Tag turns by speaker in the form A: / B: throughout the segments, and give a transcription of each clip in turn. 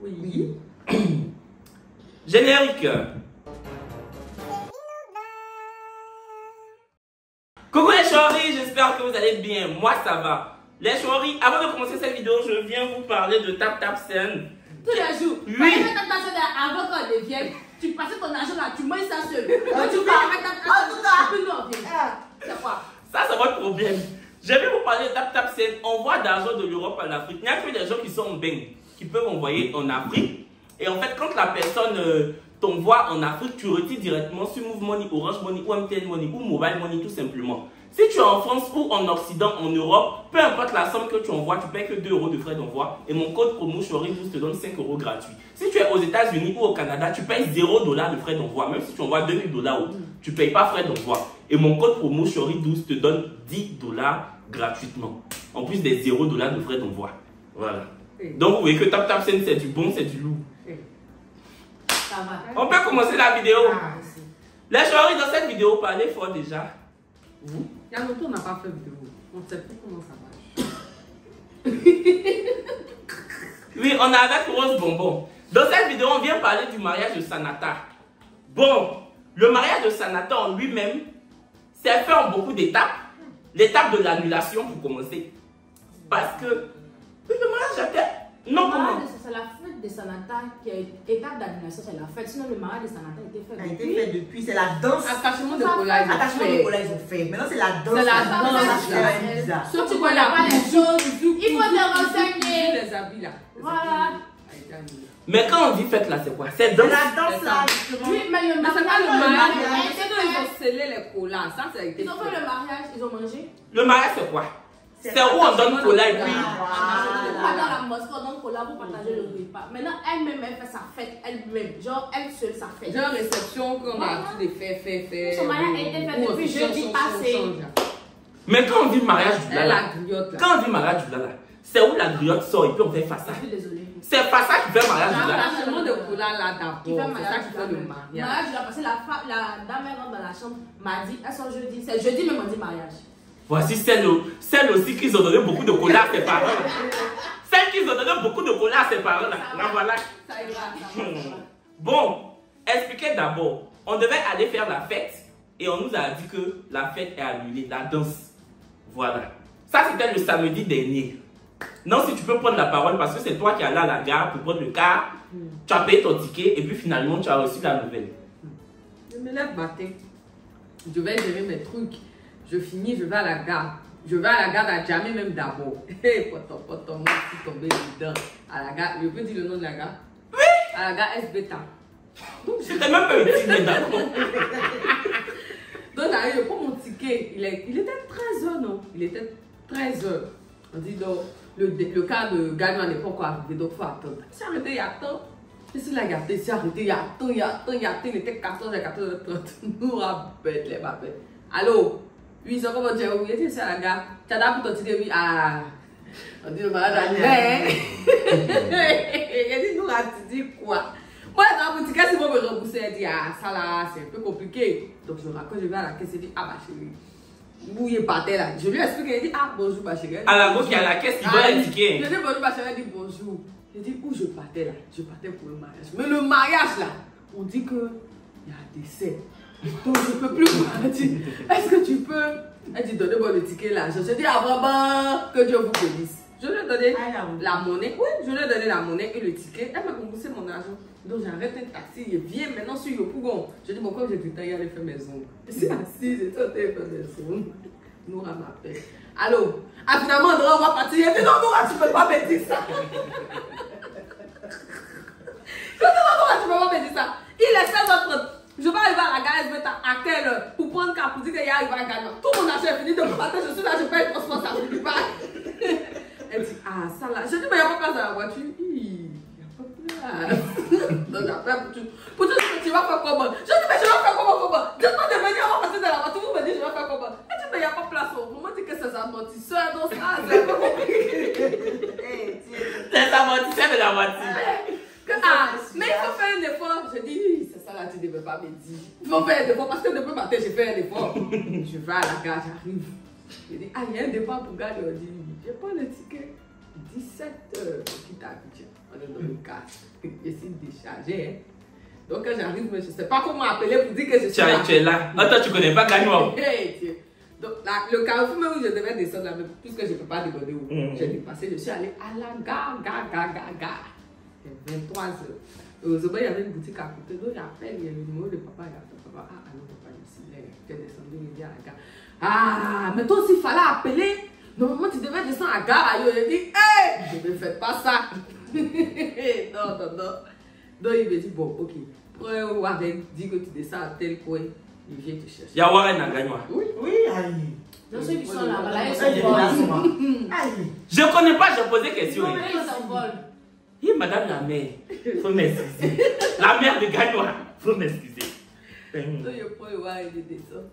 A: Oui.
B: Générique. Coucou les choris, j'espère que vous allez bien. Moi ça va. Les choris, avant de commencer cette vidéo, je viens vous parler de TapTapSend.
C: Tous les jours.
B: Oui.
C: Avant qu'on devienne, tu passes ton argent là, tu manges ça seul. Tu vas mettre c'est quoi?
B: Ça, c'est votre problème. Je vais vous parler de TapTapSend. Envoi d'argent de l'Europe en Afrique. Il n'y a que des gens qui sont en bain qui peuvent envoyer en Afrique. Et en fait, quand la personne t'envoie en Afrique, tu retires directement sur Move Money, Orange Money, ou MTN Money, ou Mobile Money tout simplement. Si tu es en France ou en Occident, en Europe, peu importe la somme que tu envoies, tu payes que 2 € de frais d'envoi. Et mon code promo CHORIBOOST te donne 5 € gratuits. Si tu es aux États-Unis ou au Canada, tu payes 0 $ de frais d'envoi. Même si tu envoies 2000 $, tu ne payes pas frais d'envoi. Et mon code promo CHORIBOOST te donne 10 $ gratuitement. En plus des 0 $ de frais d'envoi. Voilà. Donc vous voyez que TapTapSend, c'est du bon, c'est du lourd.
C: Ça va.
B: On peut commencer la vidéo. Les choris dans cette vidéo, parlez fort déjà. Vous?
A: Il y a longtemps, on n'a pas fait vidéo. On ne sait plus comment ça marche.
B: Oui, on est avec Rose Bonbon. Dans cette vidéo, on vient parler du mariage de Sanata. Bon, le mariage de Sanata en lui-même, c'est fait en beaucoup d'étapes. L'étape de l'annulation pour commencer. Parce que le mariage était... Non, comment?
C: C'est la fête de Sanata qui est étape d'annulation, c'est la fête. Sinon, le mariage de Sanata a été fait
D: depuis. A été fait depuis, c'est la danse.
A: Attachement de cola,
D: ils ont fait. Maintenant, c'est la danse.
A: C'est la danse.
C: Si tu ne connais pas les choses, il faut te renseigner.
A: Les habits là.
C: Voilà.
B: Mais quand on dit fête là, c'est quoi? C'est danse.
D: La danse là, justement.
C: Oui, mais
A: c'est pas le mariage.
C: Ils
A: ont scellé les colas. Ça, ça a été.
C: Ils ont fait le mariage, ils ont mangé.
B: Le mariage, c'est quoi? C'est où on donne cola et puis...
C: Dans la mosquée, on donne cola pour partager le repas. Maintenant, elle-même, elle fait sa fête, elle-même. Genre, elle seule, sa fête.
A: Genre, réception, qu'on a tous les faits.
C: Son mariage a été fait depuis jeudi passé.
B: Mais quand on dit mariage du
A: la
B: lala,
A: griotte là.
B: Quand on dit mariage du lala, c'est où la griotte sort et puis on fait face à.
C: Je suis désolée.
B: C'est pas ça qui fait mariage du lala.
A: L'attachement de cola là d'abord.
C: Qui fait
A: C'est ça qui fait le mariage.
C: Mariage du lala, parce que la dame elle rentre dans la chambre, m'a dit, elles sont jeudi. C'est jeudi même on dit mariage.
B: Voici celle aussi qui ont donné beaucoup de cola à ses parents. Celle qui ont donné beaucoup de cola à ses parents. Là, voilà.
C: Ça ira.
B: Bon, expliquez d'abord. On devait aller faire la fête et on nous a dit que la fête est annulée, la danse. Voilà. Ça, c'était le samedi dernier. Non, si tu peux prendre la parole parce que c'est toi qui es allé à la gare pour prendre le car. Tu as payé ton ticket et puis finalement tu as reçu la nouvelle.
A: Je me lève matin. Je vais gérer mes trucs. Je finis, je vais à la gare. Je vais à la gare d'Adjamé même d'abord. Hé, poton, moi je suis tombé dedans. À la gare, je peux dire le nom de la gare?
B: Oui!
A: À la gare S-Beta.
B: C'était même pas utile, mais d'accord.
A: Donc j'arrive, je prends mon ticket. Il était 13 h, non? Il était 13 h. On dit donc, le cas de gagnant n'est pas encore arrivé, donc il faut attendre. C'est arrêté, il y a temps. Et c'est la gâté, c'est arrêté, il y a temps. Il était 14 h, 14 h 30. Nous rappelle les babes. Allô? Oui, c'est comment tu as oublié, c'est à la gare. Tu as d'abord ton ticket, oui. Ah, on dit le mariage annulé. Il dit, nous, tu dis quoi? Moi, dans mon ticket, c'est pour me rembourser. Elle dit, ah, ça là, c'est un peu compliqué. Donc, je raconte, je vais à la caisse et dit, ah, ma chérie, où il est parti là? Je lui explique, elle dit, ah, bonjour, ma chérie.
B: À la gauche, il y a la caisse qui donne les tickets.
A: Je dis, bonjour, ma chérie, elle dit, bonjour. Je dis, où je partais là? Je partais pour le mariage. Mais le mariage là, on dit que il y a un décès. Donc je ne peux plus partir. Est-ce que tu peux? Elle dit, donnez-moi le ticket là. Je dis, ah vraiment, que Dieu vous bénisse. Je lui ai donné la monnaie. Oui, je lui ai donné la monnaie et le ticket. Elle m'a remboursé mon argent. Donc j'arrête un taxi. Il vient maintenant sur Yopougon. Je dis, bon, comme j'ai du temps, il allait faire mes ongles. Je suis assise, j'ai tout fait mes ongles. Noura m'appelle. Allô? Ah, finalement, André, on va partir. Elle dit, non, Noura, tu ne peux pas me dire ça. Je dis, non, Noura, tu ne peux pas me dire ça. Il est 16h30. Je vais arriver à la gare, je vais à quelle heure pour prendre car pour dire qu'il y a arrivé à gagner. Tout mon argent est fini de matin, je suis là, je paye le transport, ça ne me pas. Elle dit, ah, ça là. Je dis, mais il n'y a pas de place dans la voiture. Il n'y a pas de place. Donc j'appelle pour dire que tu vas faire comment? Je dis, mais je vais faire comment? Dites-moi de venir, on va passer dans la voiture, vous me dites, je vais faire comment? Elle dit, mais il n'y a pas de place. Vous me dites que c'est un amortisseur, donc ça, c'est un peu compliqué.
B: C'est l'amortisseur de la voiture.
A: Ah, mais il faut faire un effort. Je dis, c'est ça là, tu ne devais pas me dire. Il faut faire un effort parce que depuis matin, j'ai fait un effort. Je vais à la gare, j'arrive. Je dis, ah, il y a un départ pour gare. Je dis, j'ai pas le ticket. 17h, on quitte Abidjan. On est dans le casque. Je suis déchargée. Hein. Donc quand j'arrive, je ne sais pas comment appeler pour dire que je suis là.
B: Tu es là. Attends, tu ne connais pas Gagnoa.
A: Donc là, le carrefour même où je devais descendre là, puisque je ne peux pas demander où. J'ai dépassé, je suis allée à la gare. Il est 23h. Heureusement, il y avait une boutique à côté. Donc j'appelle, il y a le numéro de papa. Il a fait papa. Ah, non, papa, ici, tu es descendu, il dit à la gare. Ah, mais toi aussi, il fallait appeler. Normalement, tu devais descendre à la gare. Il dit, hé, je ne fais pas ça. Non. Donc il me dit, bon, ok. On va dire que tu descends à tel point. Il vient te chercher.
B: Yawara n'a gagné.
D: Oui, aïe.
C: Non, ceux qui sont là, ils
D: s'envolent.
B: Je ne connais pas, j'ai posé question.
C: ils s'envolent.
B: Madame la mère, il faut m'excuser. La mère de Gagnoa, il faut m'excuser.
A: Donc je prends le voir et je descends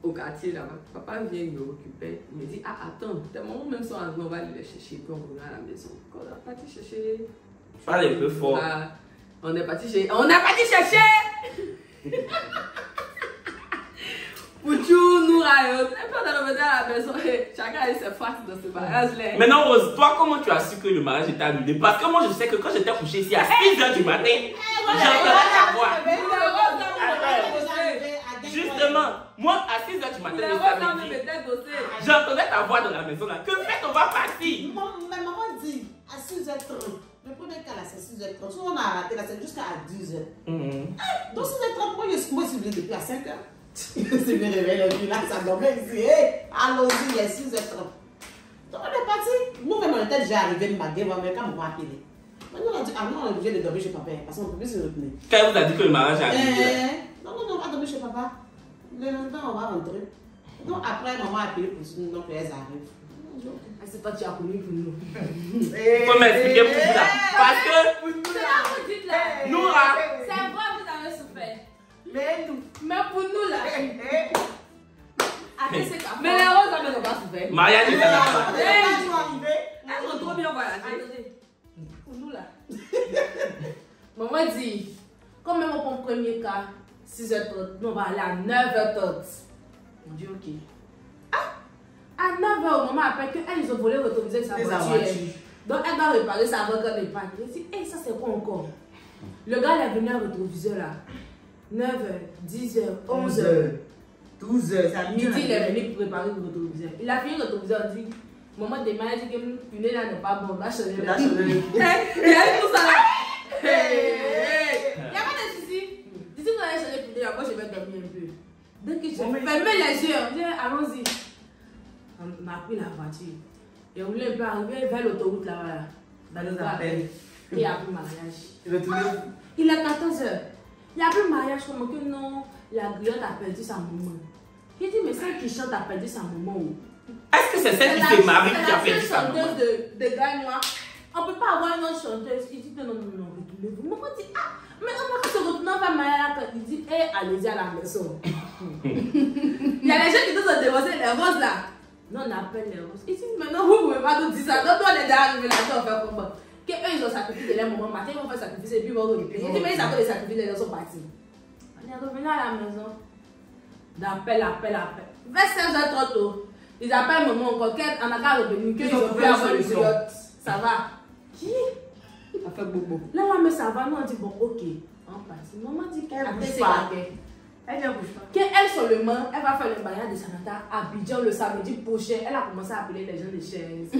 A: au quartier là-bas. Papa vient me récupérer. Il me dit, ah attends, tes mamans même sont en on va aller les chercher. Puis on revient à la maison. Quand on est parti chercher.
B: Parle un peu fort.
A: On est parti chercher. Pouchou, nous rayon. Et puis on est revenu à la maison. Chacun a ses faces dans ce mariage-là.
B: Maintenant, Rose, toi, comment tu as su que le mariage était annulé? Parce que moi, je sais que quand j'étais couché ici à 6h du matin, j'entendais ta voix. Justement, moi, à 6h du matin, le samedi, j'entendais ta voix dans la maison. Là. Que fait, on va partir?
E: Ma maman dit à 6h30. Le premier cas là, c'est 6h30. Souvent, on a arrêté là, c'est jusqu'à 10h. Donc, 6h30, moi, je suis venu depuis à 5h. Je suis venu réveiller le village, ça dormait ici. Allons-y, il est 6h30. Donc, on est parti. Nous-mêmes, on était déjà arrivés de Magué, mais quand on m'a appelé. Maintenant, on a dit, ah non, on est obligé de dormir chez papa, parce qu'on ne peut plus se retenir.
B: Quand il vous a dit que le mariage est annulé?
E: Non, on va dormir chez papa. Le lendemain, on va rentrer. Donc, après, maman a appelé pour nous, donc elles arrivent.
C: C'est toi qui as connu pour nous.
B: Il faut m'expliquer pour ça. Parce que
C: C'est là que vous dites là.
B: nous, là,
C: C'est vrai, vous avez souffert.
D: Mais
C: pour nous là.
A: Mais les roses, elles n'ont pas souffert.
B: mariage est annulé.
A: Elles ont trop bien voyagé.
C: Attendez. Pour nous là. Maman dit, comme même au premier cas, 6h30, nous on va aller à 9h30. On dit ok. À 9h, maman appelle qu'elles ont volé l'autorisé de sa voiture. Donc elle doit réparer sa voiture quand elle panne. Je dis, hey, ça c'est quoi encore? Le gars il est venu à rétroviseur là. 9h, 10h, 11h.
D: 12h, ça
C: Midi, il est venu pour réparer le rétroviseur. Il a fini le rétroviseur, il dit, maman demain, il dit que le punaise là n'est pas bon, on va changer le punaise. Il y a tout ça là. Il n'y a pas de souci. Si vous allez changer le punaise, moi je vais dormir un peu. Dès que j'ai fermé les yeux, on dit, allons-y. On a pris la voiture. Et on voulait un peu arriver vers l'autoroute là-bas. Dans le appel. Il y a plus mariage. Il est 14h. Il y a plus mariage comme que non, la griotte a perdu sa maman. Il dit, mais celle qui chante a perdu sa maman.
B: Est-ce que c'est celle qui se marie qui a perdu sa maman?
C: C'est la chanteuse de Gagnoa. On ne peut pas avoir une autre chanteuse. Il dit, non, retournez-vous. Maman dit, ah, mais on va se retourner, on va marier. Il dit, allez-y à la maison. Il y a les gens qui doivent se dévoiler les roses là. Non, on appelle les roses. Ils disent, maintenant, vous ne pouvez pas nous dire ça. Donc, toi, on est déjà arrivé là-dedans, on fait comment? Qu'eux, ils ont sacrifié leur moment matin, ils vont faire sacrifier et puis ils vont revenir. Il dit, mais ils avaient les sacrifiés, les gens sont partis. On est revenu à la maison. D'appel. Vers 16h30, ils appellent maman encore. On a qu'à revenir, qu'ils ont pu avoir le pilote. Ça va. Qui?
A: Ça fait bobo.
C: Là, mais ça va. Nous, on dit, bon, ok. On passe. Maman dit qu'elle bouge pas. Elle vient bouge pas. Qu'elle seulement, elle va faire le mariage de Sanata à Abidjan le samedi prochain. Elle a commencé à appeler les gens de chaises.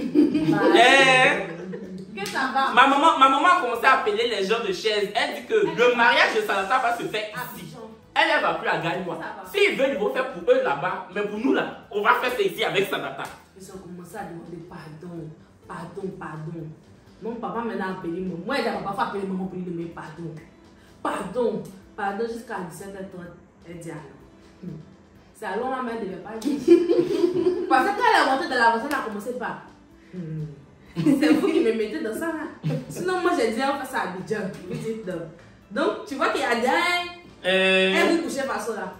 C: Que ça va?
B: Ma maman a commencé à appeler les gens de chaise. Elle dit que le mariage de Sanata va se faire ici. Elle ne va plus à Gagnoa. S'ils veulent, ils vont faire pour eux là-bas. Mais pour nous là, on va faire ça ici avec Sanata.
C: Ils ont commencé à demander pardon. Mon papa maintenant a appelé moi. Moi, il a parfois appelé maman pour lui demander pardon jusqu'à 17h30. Elle dit alors. C'est alors la mère ne devait pas dire. Parce que quand elle est rentrée dans la voiture, elle a commencé par. C'est vous qui me mettez dans ça là. Sinon, moi j'ai dit on fait ça à Abidjan. Vous dites non. Donc, tu vois qu'il y a des. Elle vous couchez par ça là.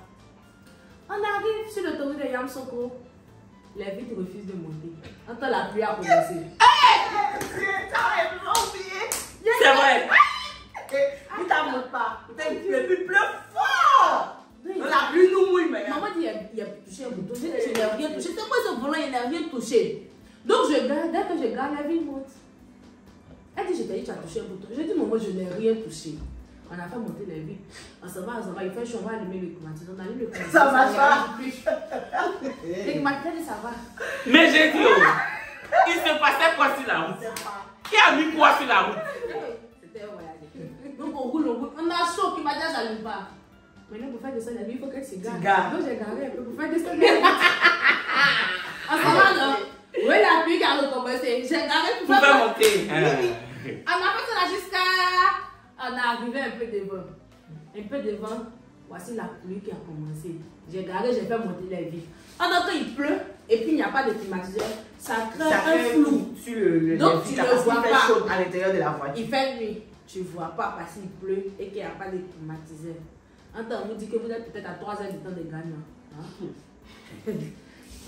C: On arrive sur l'autoroute de Yamsoko. Les vitres refusent de monter. Entend la pluie a commencé.
B: C'est vrai.
D: Il ne monte pas. Il pleut fort. La pluie nous mouille maintenant.
C: Maman dit il a touché un bouton. Je n'ai rien touché. C'est moi ce volant, il n'a rien touché. Donc je garde, dès que je garde, la vie monte. tu as touché un bouton. J'ai dit, maman, je n'ai rien touché. On a fait monter les vitres. On s'en va, il fait chaud, on va allumer le climatiseur. On allume le climatiseur.
E: Ça marche pas.
C: Le climatiseur dit ça va.
B: Mais j'ai dit, il se passait quoi sur la route? Qui a mis quoi sur la route?
C: C'était un voyage. Donc on roule. On a chaud, le climatiseur, ça n'allume pas. Maintenant, pour faire descendre la vie, il faut que tu gardes. Donc j'ai gardé un peu pour faire descendre la vie. On s'en va, non? Oui, la pluie qui a recommencé. J'ai gardé pour
B: faire monter.
C: On a fait ça jusqu'à. On est arrivé un peu devant. Un peu devant. Voici la pluie qui a commencé. J'ai garé, j'ai fait monter les vitres. Pendant qu'il pleut, et puis il n'y a pas de climatiseur, ça crée un flou.
E: Sur le
C: Donc tu ne vois pas.
E: chaud à l'intérieur de la voiture.
C: Il fait nuit. Tu ne vois pas parce qu'il pleut et qu'il n'y a pas de climatiseur. Entends, on vous dit que vous êtes peut-être à 3 heures du temps de gagnant. Hein?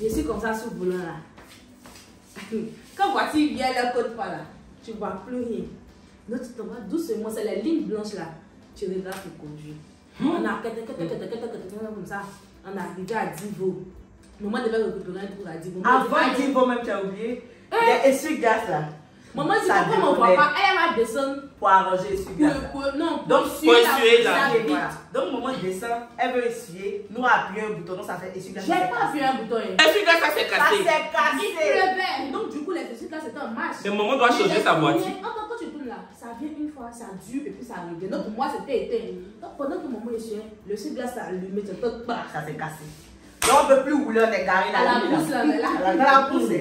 C: Je suis comme ça sous le volant là. Quand voiture vient le côte pas là, tu ne vois plus rien. Donc tu te vois doucement, c'est les lignes blanches là. Tu regardes pour conduire. On a comme ça. On est arrivé à Divo. Maman devait récupérer un truc à Divo.
E: Avant Divo même, tu as oublié. Les essuie-glaces là.
C: Maman dit pourquoi on ne voit pas. Elle va descendre
E: pour arranger l'essuie-glace.
C: Non,
E: donc
B: pour essuyer la
E: vie. Voilà. Donc maman descend, elle veut essuyer. Nous appuyons un bouton, donc ça fait essuie-glace.
C: J'ai pas appuyé un bouton.
B: Essuie-glace, ça s'est cassé.
E: Ça s'est cassé.
C: Il pleuvait. Donc du coup, les essuie-glaces c'était en marche.
B: Le maman doit changer sa voiture.
C: Quand tu tournes là, ça vient une fois, ça dure et puis ça arrive. Donc pour moi, c'était éteint. Donc pendant que maman essuyait, le essuie-glace s'est allumé, ça
E: s'est cassé. Donc on ne peut plus rouler, on est garé
C: à la brousse là.
E: Dans la brousse.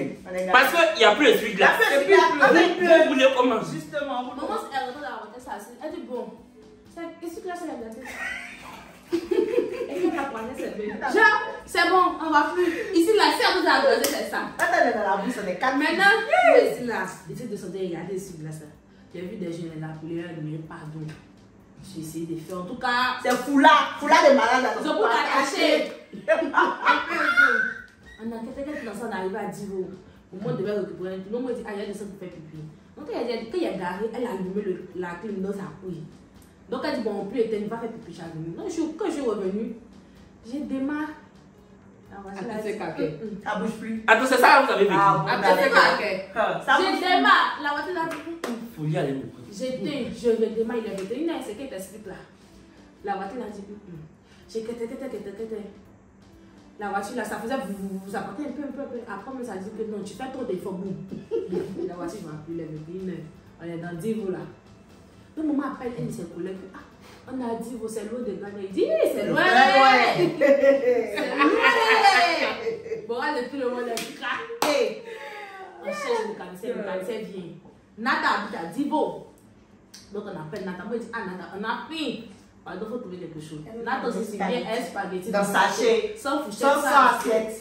B: Parce qu'il n'y a plus d'essuie-glace.
E: Et puis
B: vous roulez comment?
E: Justement.
C: Maman, elle retourne à la voiture, ça elle dit bon, essuie-glace, elle a glacé. Et quand elle prenait cette belle. Genre, c'est bon, on va plus. Ici là, si on nous a glacé, c'est ça.
E: Quand elle est dans la brousse, on est calme.
C: Maintenant, ici là, j'essaie de sortir et regarder l'essuie-glace. J'ai vu des jeunes là pour leur demander pardon. J'ai essayé de faire. En tout cas,
E: c'est foulard de malade.
C: Ils ont pour la cacher. On a quelqu'un dans ça, on arrive à Divo. Au moment de récupérer un tout, on m'a dit, ah, il y a des gens qui font pipi. Donc, quand il y a garé, elle a allumé la clim dans sa couille. Donc, elle dit, bon, on peut éteindre, il va faire pipi chaque minute. Donc, quand je suis revenue, j'ai démarré.
E: Ça bouge plus.
B: Attends, c'est ça que vous avez vécu.
C: J'ai démarré. La voiture là.
B: Faut y aller.
C: Je redémarre, il est vétérinaire, c'est qui t'explique là. La voiture là dit, j'ai la voiture là, ça faisait vous apportez un peu. Après, ça dit que non, tu fais trop d'efforts, boum. La voiture ne va plus, on est dans Divo là. Donc, maman appelle un de ses collègues, on a Divo, c'est loin de Ghana. Il dit, c'est loin. C'est loin. Bon, allez, tout le monde est craqué. On cherche le commissaire vient. Nata habite à Divo. Donc, on appelle Nata. Moi, je dis, ah, Nata, on a pris. Pardon, il faut trouver quelque chose. Nata aussi, c'est bien un spaghetti.
E: Dans sachet.
C: Sans fourchette.
E: Sans assiette.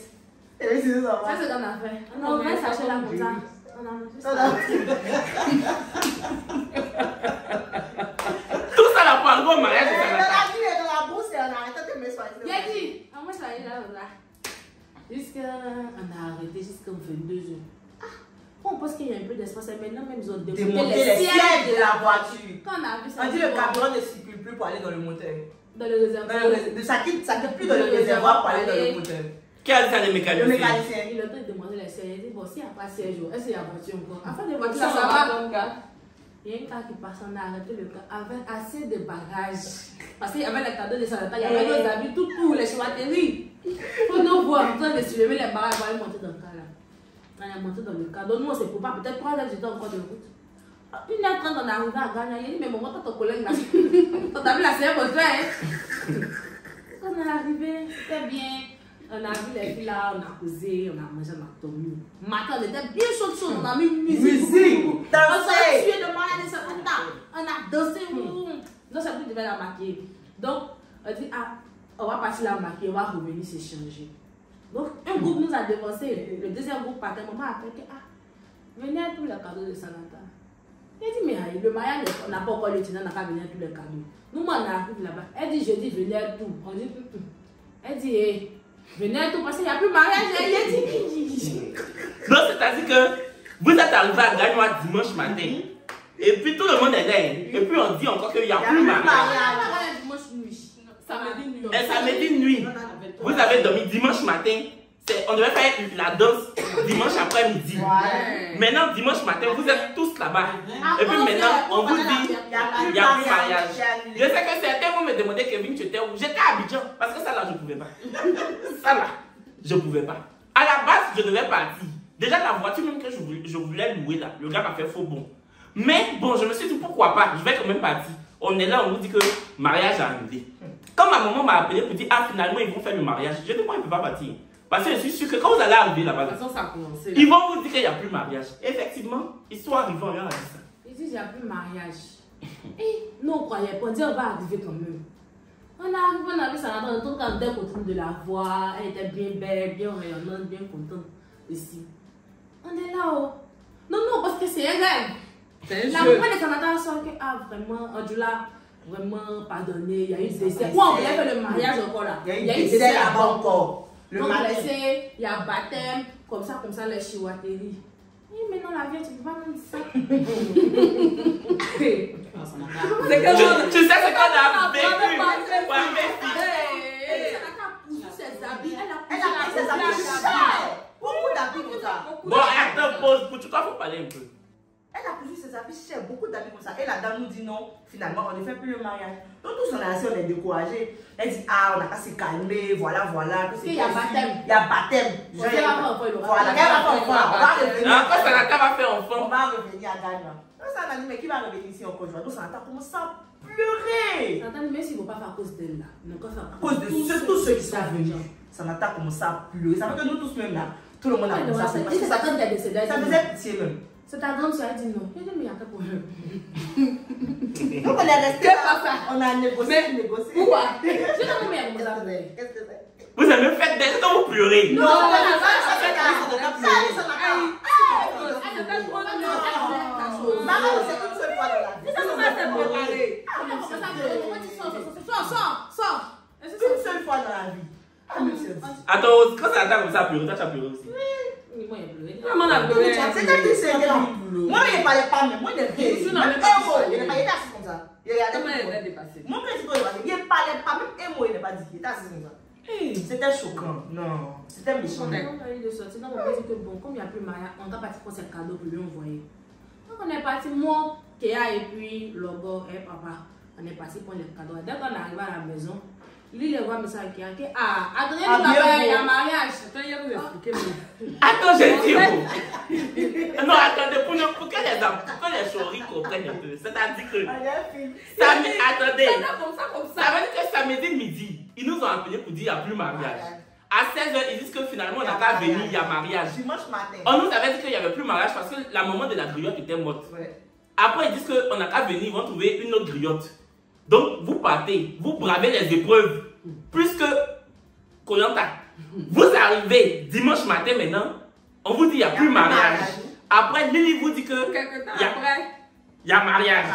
C: Ça, c'est ce qu'on a fait. On a ouvert sachet là comme ça. On a mangé ça.
B: Tout ça là pour un gros mariage.
E: Dans la brousse et on a arrêté de me soigner.
C: J'ai dit, on va soigner là. Jusqu'à. On a arrêté jusqu'à 22h. On pense qu'il y a un peu d'espace, maintenant même ils ont
E: démonté les sièges de la voiture.
C: Quand on a vu ça,
E: on dit le carburant ne circule plus pour aller dans le moteur.
C: Dans le réservoir.
E: Ça quitte plus dans le réservoir pour aller dans le moteur.
B: Qui a dit ça, le mécanicien?
E: Le mécanicien.
C: Il a le temps de demander les sièges. Il dit bon, s'il n'y a pas de siège, est-ce qu'il y a voiture encore? Enfin, les voitures, ça va. Il y a un cas qui passe, on a arrêté le cas avec assez de bagages. Parce qu'il y avait les cadeaux de Salata, il y avait nos habits, tout, les chouatteries. Pour nous voir en train de soulever les bagages, on va monter dans le cas là. On est monté dans le cas. Donc nous, on ne sait pas. Peut-être 3 heures, j'étais encore de route. 1h30, on est arrivé à Ghana. Il dit, mais maman, ton collègue là. T'as vu la série pour toi, hein? Quand on est arrivé, c'était bien. On a vu les filles là, on a causé, on a mangé, on a dormi. Matin, on était bien chaud, on a mis musique. On s'est tué de malade, on a dansé. Donc, c'est pour devait la maquiller. Donc, on dit, ah, on va partir la maquiller, on va revenir s'échanger. Donc, un groupe nous a devancé. Le deuxième groupe partait. Maman a appelé que, venez à tous les cadeaux de Salata. Elle dit, mais le mariage, on n'a pas encore le tenant, on n'a pas venu à tous les cadeaux. Nous, on arrive là-bas. Elle dit, je dis, venez à tout. On dit, elle dit, venez à tout parce qu'il n'y a plus de mariage. Elle dit,
B: donc, c'est-à-dire que vous êtes arrivé à Gagnois dimanche matin. Et puis, tout le monde est là. Et puis, on dit encore qu'il n'y a plus de mariage.
C: Dimanche nuit. Samedi nuit.
B: Et samedi nuit. Vous avez dormi dimanche matin. on devait faire la danse dimanche après-midi.
E: Ouais.
B: Maintenant, dimanche matin, vous êtes tous là-bas.
C: Ah,
B: Et puis
C: on
B: maintenant,
C: fait-
B: on vous dit, il n'y a plus mariage.
E: mariage.
B: Je sais que certains vont me demander, Kevin, tu étais où? J'étais à Abidjan. Parce que ça là, je ne pouvais pas. Ça là, je ne pouvais pas. À la base, je devais partir. Déjà, la voiture même que je voulais louer là, le gars m'a fait faux bon. Mais bon, je me suis dit, pourquoi pas? Je vais quand même partir. On est là, on nous dit que mariage a annulé. Quand ma maman m'a appelé pour dire, ah, finalement, ils vont faire le mariage, je dis, moi, je ne peux pas partir. Parce que je suis sûr que quand vous allez arriver là-bas,
A: De toute façon, ça a commencé. Là.
B: ils vont vous dire qu'il n'y a plus de mariage. Effectivement, ils sont arrivés, on a dit ça.
C: Ils disent, il n'y a plus de mariage. Et nous, on croyait pas. On dit, on va arriver quand même. On a vu ça là-dedans. On était contente de la voir. Elle était bien belle, bien rayonnante, bien contente ici. On est là-haut. Non, non, parce que c'est un rêve.
A: C'est un
C: La
A: jeu.
C: plupart des Canadiens sont que, ah, vraiment, Angela, vraiment pardonné. Il y a eu des décès. Ouais, on voulait faire le mariage encore là.
E: Il y a eu des décès là-bas encore. Le
C: Donc,
E: matin.
C: laissez, il y a baptême, comme ça, les chihuateries. Et maintenant, la vie, tu peux pas même ça.
A: C'est que
B: Tu sais ce qu'on a vécu. Ouais,
C: Ses habits,
E: Elle a pris ses habits chers. Beaucoup d'habits comme ça.
B: bon, attends, pause. Pour tout cas, il faut parler un peu.
E: Elle a pris ses habits chers, beaucoup d'habits comme ça. Et la dame nous dit non, finalement, on ne fait plus le mariage. Donc, tous on est assis, on est découragés. Elle dit, ah, on n'a qu'à se calmer, voilà, voilà.
C: Il y a baptême.
E: Il y a baptême.
C: Voilà, elle va
E: On va revenir.
B: Quand Sanata va faire
E: On
B: enfant,
E: va revenir à Ghana. Donc, ça m'a dit, mais qui va revenir ici encore? Donc, Sanata commence à pleurer.
C: Même s'il ne faut pas faire à cause d'elle là.
E: À cause de tous ceux qui sont venus. Sanata commence à pleurer. Ça fait que nous tous même là, tout le monde a commencé à pleurer. Parce que
C: sa tante qui est décédée.
E: ça faisait pitié même.
C: C'est ta grande soeur, elle dit non. Elle dit, mais il y a qu'à pour elle.
E: Donc on est resté là, on a négocié.
C: Pourquoi? Je ne mais elle nous a fait.
E: Qu'est-ce que c'est?
B: vous avez fait des quand vous pleurez.
E: Non, ça fait qu'elle a pleuré. Maman, c'est une seule fois dans la vie.
C: Sors.
E: Une seule fois dans la vie. Ah, monsieur.
B: Attends, quand Sanata commence à pleurer, toi tu as pleuré aussi.
C: Moi, il a pleuré.
A: Maman a pleuré.
E: C'est quand il s'est moi, il ne parlait pas, mais moi, il ne parlait pas. Il était assis comme ça. Il regardait
A: Comment elle
E: comme
A: va
E: ça.
A: dépasser?
E: Mon père, il ne parlait pas, même un mot, il n'est pas dit. Il était assis comme ça. C'était choquant. Non, c'était méchant.
C: On a eu de sortir. Donc, on a dit que bon, comme il n'y a plus de mariage, on t'a parti pour ses cadeaux pour lui envoyer. Donc, on est parti, moi, Kéa et puis Logo et papa. On est parti pour les cadeaux. Dès qu'on arrive à la maison, lui, il voit un message Kéa. Ah, attendez, il y a mariage.
A: Attends, il y a vous expliquer.
B: Attends, j'ai dit où? Non, attendez, pour que les choris comprennent un peu. C'est-à-dire que. Attendez. Ça veut dire que samedi midi, ils nous ont appelés pour dire qu'il n'y a plus mariage. À 16h, ils disent que finalement, on n'a qu'à venir, il y a mariage.
E: Dimanche matin.
B: On nous avait dit qu'il n'y avait plus mariage parce que la maman de la griotte était morte.
E: Ouais.
B: Après, ils disent qu'on n'a qu'à venir, ils vont trouver une autre griotte. Donc, vous partez, vous bravez les épreuves. Plus que Koyanta. Vous arrivez dimanche matin maintenant, on vous dit qu'il n'y a plus mariage. Après, Lily vous dit que
A: Quelque temps
B: il y a-
A: après,
B: il y a mariage.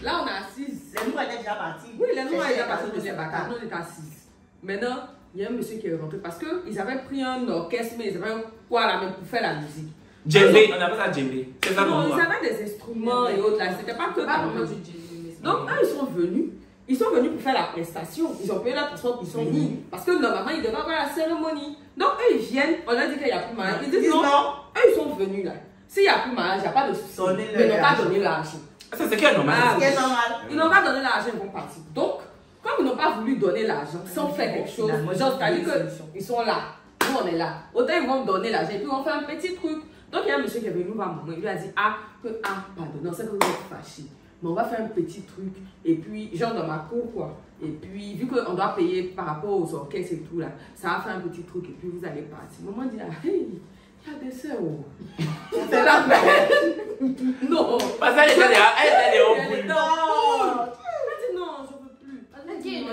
A: là on est assise.
E: Les nouveaux étaient déjà partis.
A: Oui, les noms étaient passés de Bacard. Nous on était assises. Maintenant, il y a un monsieur qui est rentré parce qu'ils avaient pris un orchestre, mais ils avaient quoi là même pour faire la musique.
B: Djembé, on appelle ça djembé. C'est ça
A: Non,
B: qu'on
A: ils
B: voit.
A: avaient des instruments et autres là. C'était pas que
C: Pas
A: pour
C: vraiment
A: nous.
C: du Jésus.
A: Donc, eux, ils sont venus. Ils sont venus pour faire la prestation. Ils ont payé leur transport pour venir. Parce que normalement, ils devaient avoir la cérémonie. Donc, eux, ils viennent. On leur dit qu'il n'y a plus de mariage. Ils disent non. Eux, ils sont venus là. S'il n'y a plus de mariage, il n'y a pas de souci.
E: Donnez-le
A: Mais ils n'ont pas
E: l'argent.
A: donné l'argent.
B: Ça, c'est qui est normal.
A: Ah,
E: C'est normal.
A: Ils n'ont pas donné l'argent, ils vont partir. Donc, comme ils n'ont pas voulu donner l'argent sans faire quelque chose, genre, c'est-à-dire qu'ils sont là. Nous, on est là. Autant ils vont donner l'argent et puis on fait un petit truc. Donc, il y a un monsieur qui est venu voir maman. Il lui a dit, pardon, non, c'est que vous êtes fâchés. Mais on va faire un petit truc. Et puis, genre dans ma cour, quoi. Et puis, vu qu'on doit payer par rapport aux orchestres et tout, là, ça va faire un petit truc. Et puis, vous allez partir. Maman dit, hey, il y a des sœurs. C'est la peine. Non.
B: Parce qu'elle était là, elle était au
A: Elle
B: bout.
A: était en boule. Elle dit, non, je ne veux plus.
C: Elle dit,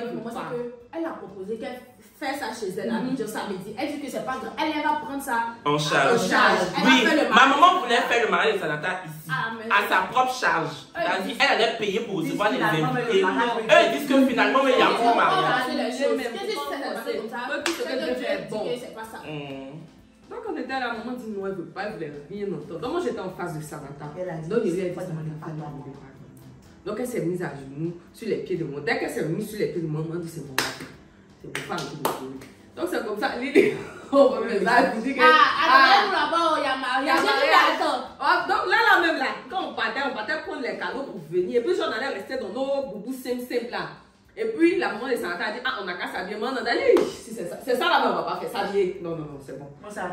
C: elle a proposé qu'elle fait ça chez elle, à midi au samedi. Elle dit que c'est pas grave. Elle va prendre ça
B: En charge.
C: en charge. Elle
B: Oui,
C: va faire le
B: ma
C: mariage.
B: maman voulait faire le mariage de Sanata ici,
C: Ah, mais-
B: à sa propre charge. C'est-à-dire, elle allait payer pour recevoir les
E: Finalement,
B: invités.
E: le mariage-
B: Eux, ils disent que finalement, il n'y a plus de mariage.
C: C'est pas ça.
A: Donc on était là, maman dit non, elle ne veut pas, elle voulait rien entendre. Donc moi j'étais en face de Samantha.
E: Elle a dit,
A: Donc il lui a dit,
E: faut demander pardon.
A: Donc elle s'est mise à genoux sur les pieds de moi. Dès qu'elle s'est mise sur les pieds de moi, maman dit c'est mon mari. C'est mon femme qui me dit. Donc c'est comme ça, l'idée. On va faire ça, tu dis que.
C: Là-bas, il y a mariage.
A: Donc là même là, quand on partait prendre les cadeaux pour venir. Et puis on allait rester dans nos boubous simples là. Et puis la maman de Santa a dit, ah on a qu'à s'habiller. Moi on a dit, si c'est ça là, mais on va pas faire s'habiller. Non, c'est bon.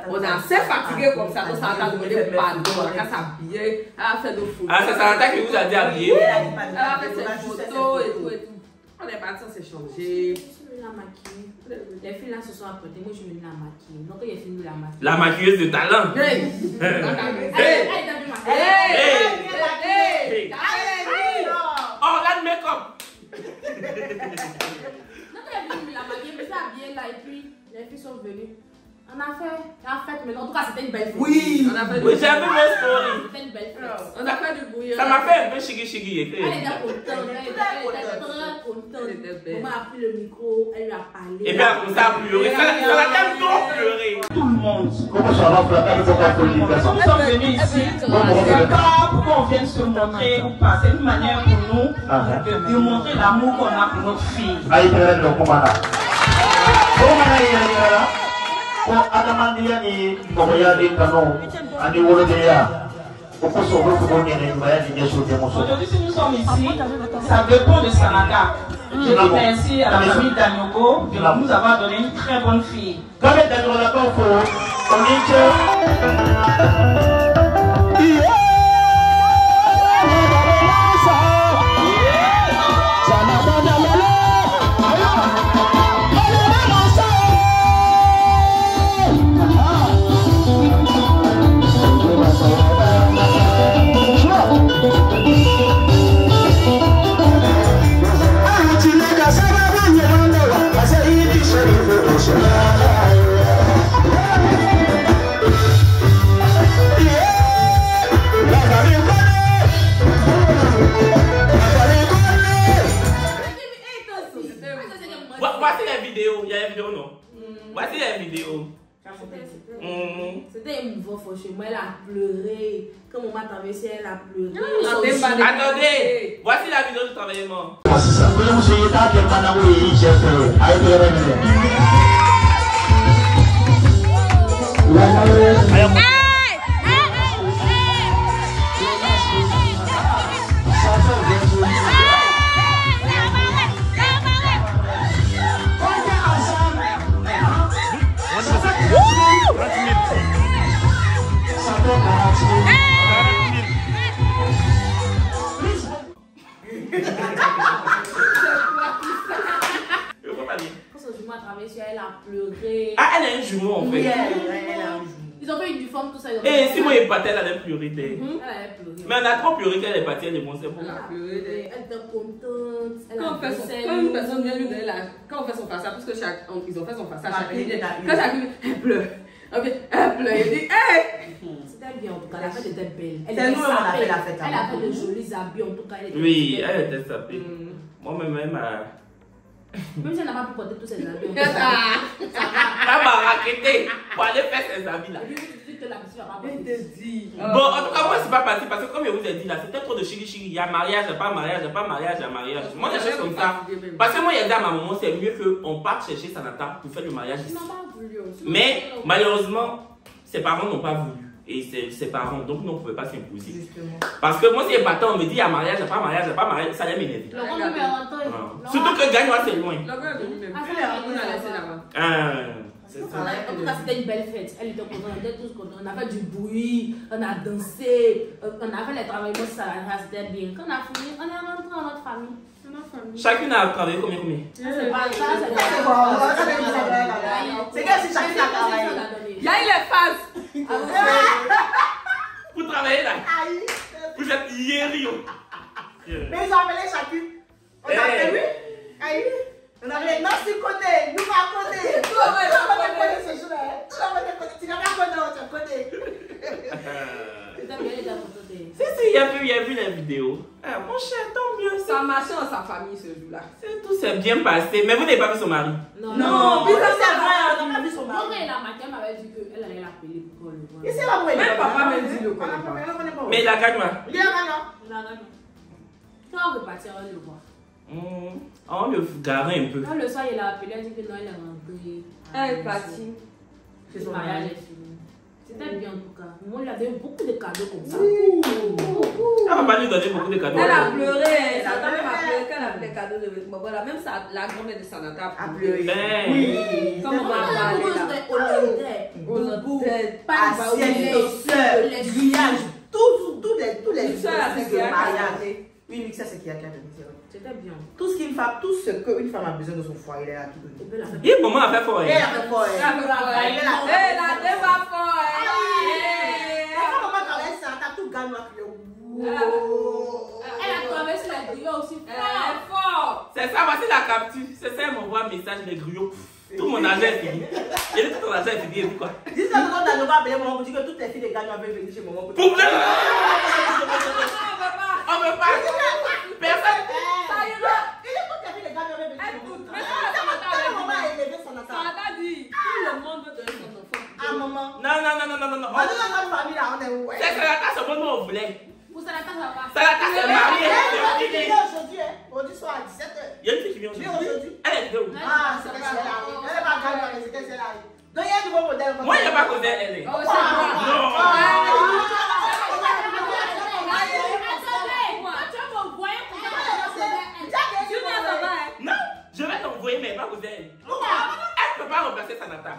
A: On est assez fatigué comme ça. Donc Santa a demandé pardon, on a qu'à s'habiller. Elle a fait nos photos.
B: Ah, c'est Santa qui vous a dit habiller.
A: Elle a fait ses photos et tout. On est parti, on s'est changé.
C: La maquille. Les filles là se sont apprêtées, moi je me la maquille. Donc il a fini la maquille.
B: La maquilleuse de talent. Oh, là, make-up.
C: Donc il a fini la maquille, mais ça habillé là et puis les filles sont venues. On a fait, mais en tout cas c'était une belle fête.
A: Oui, on a fait
B: Oui, j'ai vu mes stories.
C: C'était une belle fête.
A: On a fait du bouillon.
B: Ça m'a fait un peu chigui.
C: Elle était contente, elle était très contente. Maman a pris le micro, elle lui a parlé.
B: Et puis elle a commencé à pleurer. Ça l'a tellement trop pleuré.
F: Tout le monde. Comment ça va, frère? Nous sommes venus ici. C'est pas pourquoi on vient se montrer ou pas. C'est une manière pour nous de démontrer l'amour qu'on a pour notre fille. Aujourd'hui, si nous sommes ici, ça dépend de Sanaka. Je dis merci à la famille Danyoko de nous avoir donné une très bonne fille.
B: Voici les vidéos. Il y a une vidéo, non? Voici les vidéos.
C: C'était émouvant, franchement. Elle a pleuré. Quand maman a traversé, elle a pleuré.
B: Attendez, voici la vidéo du travaillement.
C: Elle a pleuré.
B: Ah, elle a un jumeau en fait.
C: Oui, elle a un jumeau. Ils ont fait une uniforme, tout ça.
B: Et si moi est partie, elle allait pleurer.
C: Elle allait pleurer.
B: Mais on a trop pleuré qu'elle est partie, elle est bon, c'est bon.
C: Elle a pleuré. Elle était contente.
A: Quand une personne vient lui donner quand on fait son passage, parce que ils ont fait son passage quand chacune, elle pleure. Elle pleure, elle dit, hey!
C: C'était bien en tout cas, la fête était belle.
E: C'est nous, on a fait la fête.
C: Elle a fait de jolis habits en tout cas.
B: Oui, elle était sapée. Moi-même,
C: même si elle n'a pas pu porter tous ses habits.
B: Elle m'a raquetté pour aller faire ses habits là. Bon, en tout cas, moi, c'est pas parti parce que comme je vous ai dit là, c'était trop de chiri. Il y a mariage, il n'y a pas mariage, il n'y a pas mariage, il y a mariage. Moi, des choses comme ça. Parce que moi, il y a dit à ma maman, c'est mieux qu'on parte chercher Sanata pour faire le mariage ici. Mais malheureusement, ses parents n'ont pas voulu. Et ses parents, donc nous on ne pouvait pas s'imposer. Parce que moi, si elle partait, on me dit il y a mariage, il n'y a pas mariage, il n'y a pas mariage, ça allait m'énerver. Surtout que Gagnois, c'est loin.
C: En tout cas, c'était une belle fête. Elle était contente, on était tous contents. On a fait du bruit, on a dansé, on a fait les travaux, c'était bien. Quand on a fini, on est rentré dans notre famille.
B: Chacune a travaillé combien?
C: C'est pas ça,
E: c'est que si chacune a travaillé.
A: Il y a eu les phases.
B: Vous travaillez là. Vous êtes hier.
E: Mais ils ont appelé chacune. On a fait oui. On avait non sur côté, nous à côté. Tout le monde connaît ce jour-là. Tout le monde connaît. Tu n'as pas connu, tu connais.
B: Si, il y a vu les vidéos. Mon cher, tant mieux.
A: Ça a marché dans sa famille ce jour-là.
B: Tout s'est bien passé. Mais vous n'avez pas vu son mari?
E: Non, puis ça c'est vrai, on n'a pas vu son mari.
C: Quand elle a maquillé, elle m'avait dit qu'elle allait l'appeler pour le voir.
E: Et c'est la
A: Même papa m'a dit le connaît pas.
B: Mais il a gagné.
E: Il a gagné.
C: Quand on veut partir, on le voit.
B: On va me garer un peu.
C: Quand le soir, il a appelé, il a dit que Noël est rentré.
A: Elle est partie.
C: C'est son mariage est fini. C'était bien en tout cas. Moi, il avait beaucoup de cadeaux comme ça.
B: Elle va pas lui donner beaucoup de cadeaux.
A: Elle a pleuré. Sa tante m'a pleuré quand elle a fait les cadeaux de vêtements. Voilà, même ça, la grand-mère de Sanata a pleuré.
B: Oui.
A: Comme on va parler là.
E: Hollandais, assiette, soeur, grillage, tous les
A: Ça, là, c'est
E: de
A: qui a
E: mariage. Oui, mixeur, c'est qui a gagné.
C: C'était bien.
E: Tout ce qu'une femme, tout ce qu'une femme a besoin de son foyer, elle a tout donné.
B: Et maman a fait fort.
E: Elle a fait fort.
A: La deux va fort.
E: Quand maman travaille ça, t'as tout gagné.
C: Elle a traversé la grille aussi fort.
B: C'est ça, voici la capture. C'est ça, elle m'envoie un message, les griots. Tout mon argent est fini. Il est tout ton argent est fini, et puis quoi?
E: Dis-toi que quand t'as le droit à payer maman, vous dites que toutes les filles de gagnants veulent venir chez maman.
B: Pour on veut pas. Personne.
E: Ça ira. Il est toutes les filles de gagnants veulent venir chez maman. Ta maman a élevé son enfant.
A: Sanata dit, tout le monde veut donner son enfant.
E: Ah, maman.
B: Non.
E: On est dans notre famille là, on est où?
B: C'est que la tasse, c'est bon, on voulait.
C: Pour ça, la case va pas.
B: Ça la tasse, c'est marié.
E: Elle est aujourd'hui, aujourd'hui soir à 17h.
B: Il y a une fille qui vient aujourd'hui. Elle est de où?
E: Ah, c'est qu'elle arrive. Elle n'est pas gagnante, mais c'est qu'elle arrive. Donc il y a un nouveau modèle.
B: Moi, il n'y a pas causé elle.
A: Oh, c'est moi.
B: Non. Non, je vais t'envoyer, mais pas causé elle. Elle ne peut pas remplacer Sanata.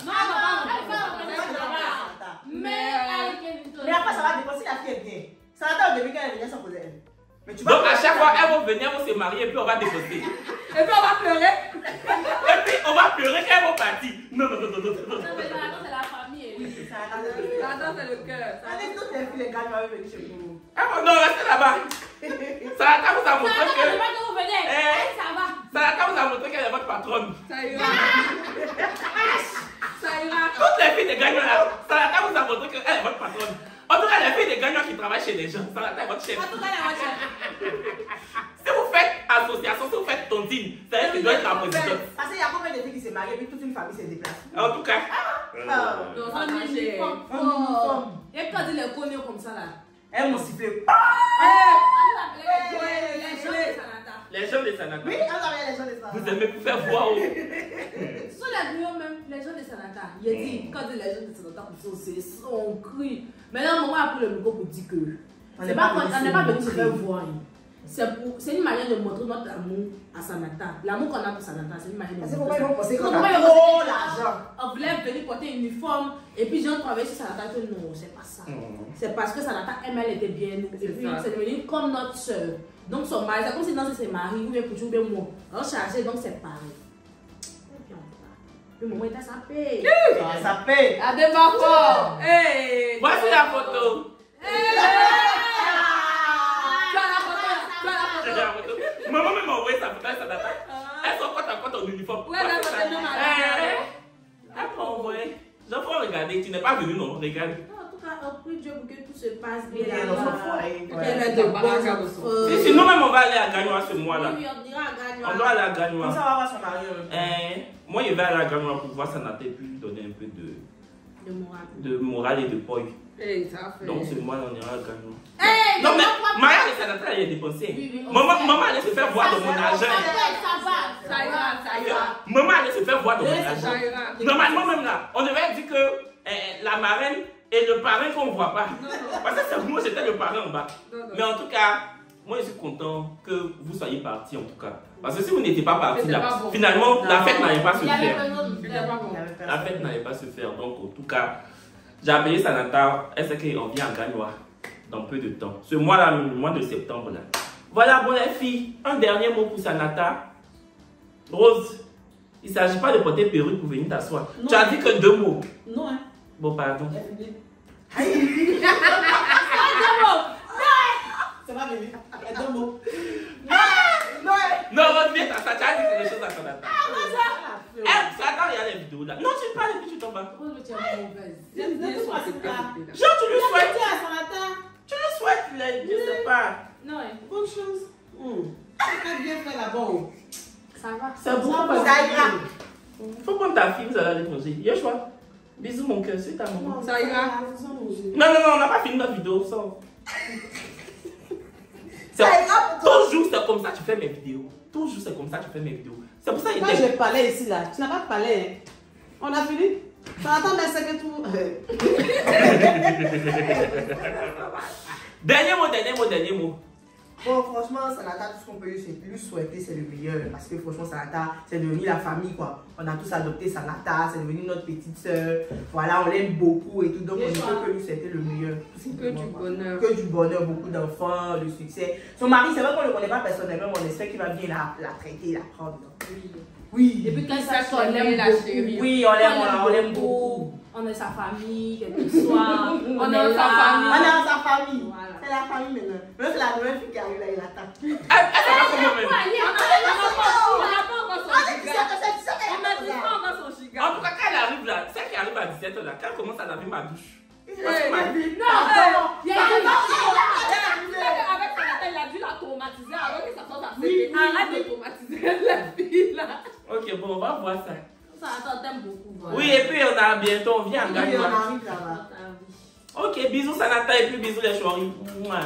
E: Mais après, ça va dépendre si la fille est bien. Ça va au début quand elle vient sans poser elle. Mais tu
B: Donc à chaque fois, elles vont venir, elles vont se marier et puis on va déposer.
A: Et puis on va pleurer.
B: Et puis on va pleurer quand elles vont partir. Non.
C: C'est la famille.
A: Sanata, c'est le cœur.
E: Ça dit toutes les filles, les gars, doivent venir chez nous.
B: Non, restez là-bas. Sanata vous a montré que. Sanata vous a montré qu'elle est votre patronne.
A: Ça ira. Ça ira.
B: Toutes les filles de gagnants là, Sanata vous a montré qu'elle est votre patronne. En tout cas, les filles de gagnants qui travaillent chez les gens, Sanata est votre chef. Si vous faites association, si vous faites tontine, c'est elle qui doit être la position.
E: Parce qu'il y a combien de filles qui se marient et puis toute une famille se déplace.
B: En tout cas.
C: Dans un uniforme. Et quand il les connaît comme ça là.
E: Elles m'ont sifflé.
B: Les gens de Sanata.
E: Oui, elles avaient les gens de ça.
B: Vous aimez plus faire voir.
C: Ce sont les griots même, les gens de Sanata. Il a dit, quand les gens de Sanata comme ça, c'est son cri. Maintenant, maman a pris le micro pour dire que on n'est pas venu se faire voir. C'est une manière de montrer notre amour à Sanata. L'amour qu'on a pour Sanata, c'est une manière de montrer.
E: C'est pourquoi ils vont penser qu'on
C: Pourquoi
E: a
C: ils vont
E: trop
C: penser
E: l'argent.
C: On voulait venir porter un uniforme et puis j'ai travaillé sur Sanata que non, c'est pas ça. C'est parce que Sanata, elle était bien. Et puis c'est devenu comme notre soeur. Donc son mari, c'est comme si dans ses maris, ou bien pour ou bien moi. On chargeait, donc c'est pareil. Et puis on va. Le moment était ça paye.
E: Ça paye.
A: À deux fort. Hey.
B: Voici la photo. Maman m'a envoyé sa photo à Sanata. Elles sont quand en uniforme.
A: Ouais, elle
B: m'a envoyé. Jean-François, regardez, tu n'es pas venu, non? Regarde.
C: En tout cas, on prie Dieu pour que tout se passe bien.
E: Bien dans son foyer.
A: Elle est de baraka de son.
B: Sinon, même on va aller à Gagnoa ce mois-là.
C: Oui, on dira à Gagnoa.
B: On doit aller à
E: Comme
B: Gagnoa.
E: ça, on va voir son mari.
B: Moi, je vais aller à Gagnoa pour voir Sanata et puis lui donner un peu de morale et de poids.
A: Hey, ça fait.
B: Donc, ce mois-là, on ira à Gagnoa.
C: Hey,
B: Non, mais Maya et Sanata, elle est dépensée. Maman allait se faire voir de mon argent.
A: Ça ira.
B: Maman allait se faire voir de mon
A: Ça
B: argent.
A: ira.
B: Normalement, même là, on devait dire que la marraine et le parrain qu'on ne voit pas. Parce que c'est moi, j'étais le parrain en bas. Mais en tout cas, moi, je suis content que vous soyez partis, en tout cas. Parce que si vous n'étiez pas partis là, finalement, la fête n'allait pas se faire. La fête n'allait pas se faire. Donc, en tout cas, j'ai appelé Sanata. Elle sait qu'on vient à Gagnoa dans peu de temps. Ce mois-là, le mois de septembre. Là. Voilà, bon, les filles, un dernier mot pour Sanata. Rose, il ne s'agit pas de porter perruque pour venir t'asseoir. Tu as dit que 2 mots.
E: Non, hein.
B: Bon, pardon.
E: C'est pas venu. Il y a 2 mots.
B: Non, Rose, viens t'asseoir. Tu as dit quelque chose à Sanata. Attends, il y a les vidéos là. Non, tu parles et puis tu tombes.
A: J'aime bien son
B: Genre, tu lui souhaites. Tu lui souhaites, je sais pas.
C: Non,
E: Bonne chose. C'est bien fait là-bas.
C: ça va.
B: C'est beaucoup parce que. Faut prendre ta fille, vous allez aller manger. Yoshua, bisous mon cœur, c'est ta maman.
A: Ça ira.
B: Non, on n'a pas fini notre vidéo, ça. Toujours c'est comme ça, tu fais. fais mes vidéos. Toujours c'est comme ça que je fais mes vidéos. C'est pour ça que
E: moi je parlais ici là. Tu n'as pas parlé. Hein? On a fini? Ça attend mais c'est que tout.
B: Dernier mot.
D: Bon, franchement, Sanata, tout ce qu'on peut lui souhaiter, c'est le meilleur. Parce que franchement, Sanata, c'est devenu la famille, quoi. On a tous adopté Sanata, c'est devenu notre petite soeur. Voilà, on l'aime beaucoup et tout. Donc, on ne peut que lui souhaiter le meilleur.
A: Que du bonheur.
D: Que du bonheur, beaucoup d'enfants, de succès. Son mari, c'est vrai qu'on ne le connaît pas personnellement, mais on espère qu'il va bien la traiter, la prendre. Oui.
C: Et puis quand
A: Ça,
C: on l'aime
A: la
C: beaucoup.
A: chérie.
D: Oui, on l'aime beaucoup.
C: On est sa famille, quel que soit.
A: On est sa famille.
D: On est dans sa famille.
C: Voilà.
D: C'est la famille maintenant. Même c'est la nouvelle fille qui arrive là, il attend.
B: Elle va comment même?
C: On n'a pas encore son giga.
A: On a dit pas encore son giga.
B: En tout cas, quand elle arrive là, celle qui arrive à 17h là, quand elle commence à laver ma douche.
C: Non, il y a une
A: Avec Sanata, il a dû la traumatiser avant que ça sorte à fête. Arrête de traumatiser la fille là.
B: Ok, bon, on va voir ça.
C: Ça attend, t'aimes beaucoup. Voilà.
B: Oui, et puis on a bientôt, on vient à
D: Oui, on
B: Gagnoa.
D: arrive là-bas.
B: Ok, bisous Sanata et puis bisous les choris. Mouah.